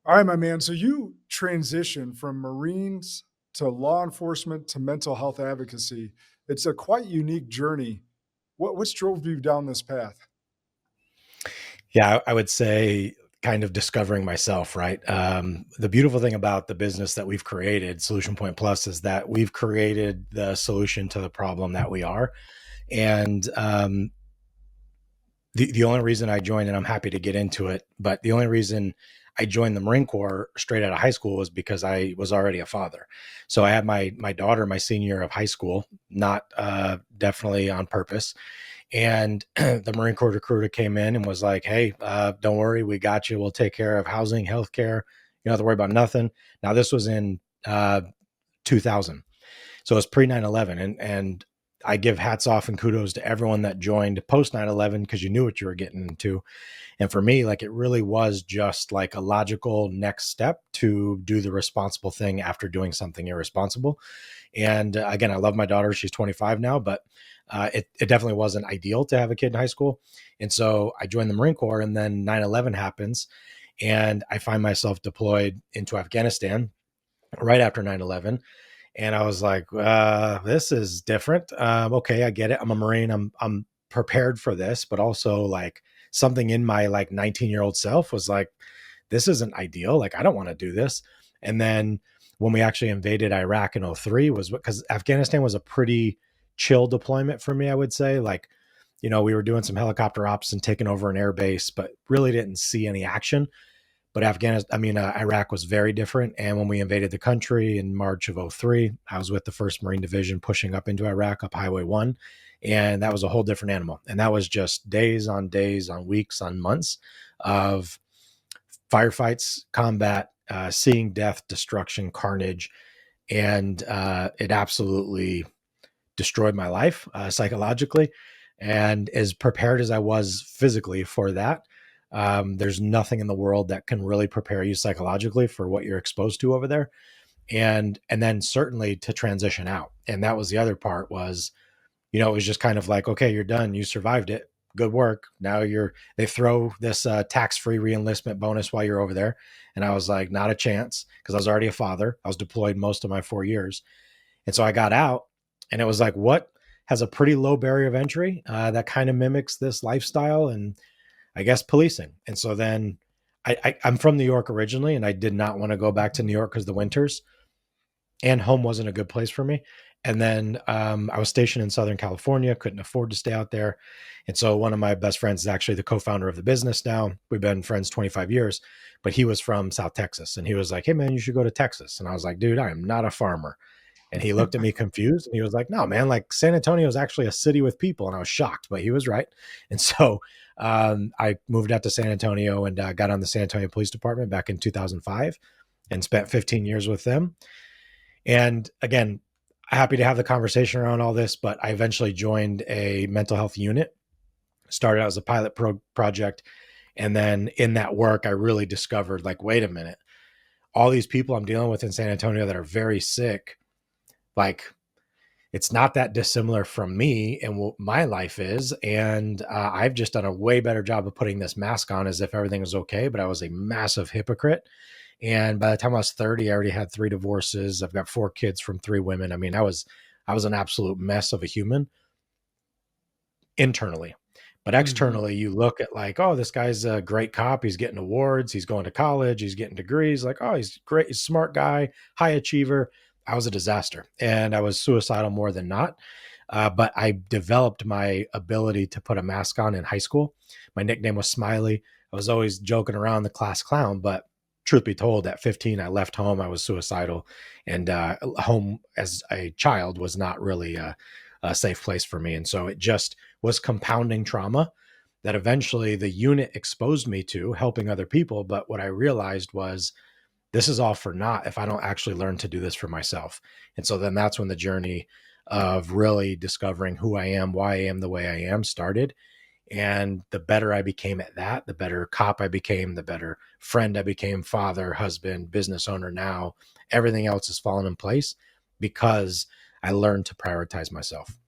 All right, my man. So you transition from Marines to law enforcement to mental health advocacy. It's a quite unique journey. What's drove you down this path? Yeah, I would say kind of discovering myself, right? The beautiful thing about the business that we've created, Solution Point Plus, is that we've created the solution to the problem that we are. And the only reason I joined, and I'm happy to get into it, but the only reason I joined the Marine Corps straight out of high school was because I was already a father. So I had my daughter my senior year of high school, not definitely on purpose. And the Marine Corps recruiter came in and was like, "Hey, don't worry, we got you. We'll take care of housing, healthcare. You don't have to worry about nothing." Now this was in 2000, so it's pre 9/11, and I give hats off and kudos to everyone that joined post 9/11 because you knew what you were getting into. And for me, like it really was just like a logical next step to do the responsible thing after doing something irresponsible. And again, I love my daughter. She's 25 now, but it definitely wasn't ideal to have a kid in high school. And so I joined the Marine Corps, and then 9/11 happens, and I find myself deployed into Afghanistan right after 9/11. And I was like, this is different. Okay, I get it. I'm a Marine. I'm prepared for this, but also like something in my like 19-year-old self was like, this isn't ideal. Like, I don't want to do this. And then when we actually invaded Iraq in '03 was because Afghanistan was a pretty chill deployment for me, I would say. Like, we were doing some helicopter ops and taking over an air base, but really didn't see any action. But Iraq was very different. And when we invaded the country in March of '03, I was with the 1st Marine Division pushing up into Iraq up Highway 1. And that was a whole different animal. And that was just days, on weeks, on months of firefights, combat, seeing death, destruction, carnage. And it absolutely destroyed my life psychologically. And as prepared as I was physically for that, there's nothing in the world that can really prepare you psychologically for what you're exposed to over there. And then certainly to transition out. And that was the other part was, it was just kind of like, okay, you're done. You survived it. Good work. Now they throw this tax-free reenlistment bonus while you're over there. And I was like, not a chance because I was already a father. I was deployed most of my 4 years. And so I got out and it was like, what has a pretty low barrier of entry that kind of mimics this lifestyle and I guess policing. And so then I'm from New York originally, and I did not want to go back to New York because the winters and home wasn't a good place for me. And then I was stationed in Southern California, couldn't afford to stay out there. And so one of my best friends is actually the co-founder of the business now. We've been friends 25 years, but he was from South Texas. And he was like, "Hey, man, you should go to Texas." And I was like, "Dude, I am not a farmer." And he looked at me confused and he was like, "No, man, like San Antonio is actually a city with people." And I was shocked, but he was right. And so I moved out to San Antonio and got on the San Antonio Police Department back in 2005 and spent 15 years with them. And again, happy to have the conversation around all this, but I eventually joined a mental health unit, started out as a pilot project. And then in that work, I really discovered like, wait a minute, all these people I'm dealing with in San Antonio that are very sick, like it's not that dissimilar from me and what my life is. And I've just done a way better job of putting this mask on as if everything was okay. But I was a massive hypocrite. And by the time I was 30, I already had 3 divorces. I've got 4 kids from 3 women. I mean, I was an absolute mess of a human internally. But Mhm. externally, you look at like, oh, this guy's a great cop. He's getting awards. He's going to college. He's getting degrees. Like, oh, he's great. He's a smart guy, high achiever. I was a disaster and I was suicidal more than not. But I developed my ability to put a mask on in high school. My nickname was Smiley. I was always joking around the class clown, but truth be told, at 15, I left home. I was suicidal, and home as a child was not really a safe place for me. And so it just was compounding trauma that eventually the unit exposed me to helping other people. But what I realized was this is all for naught if I don't actually learn to do this for myself. And so then that's when the journey of really discovering who I am, why I am the way I am started. And the better I became at that, the better cop I became, the better friend I became, father, husband, business owner now. Everything else has fallen in place because I learned to prioritize myself.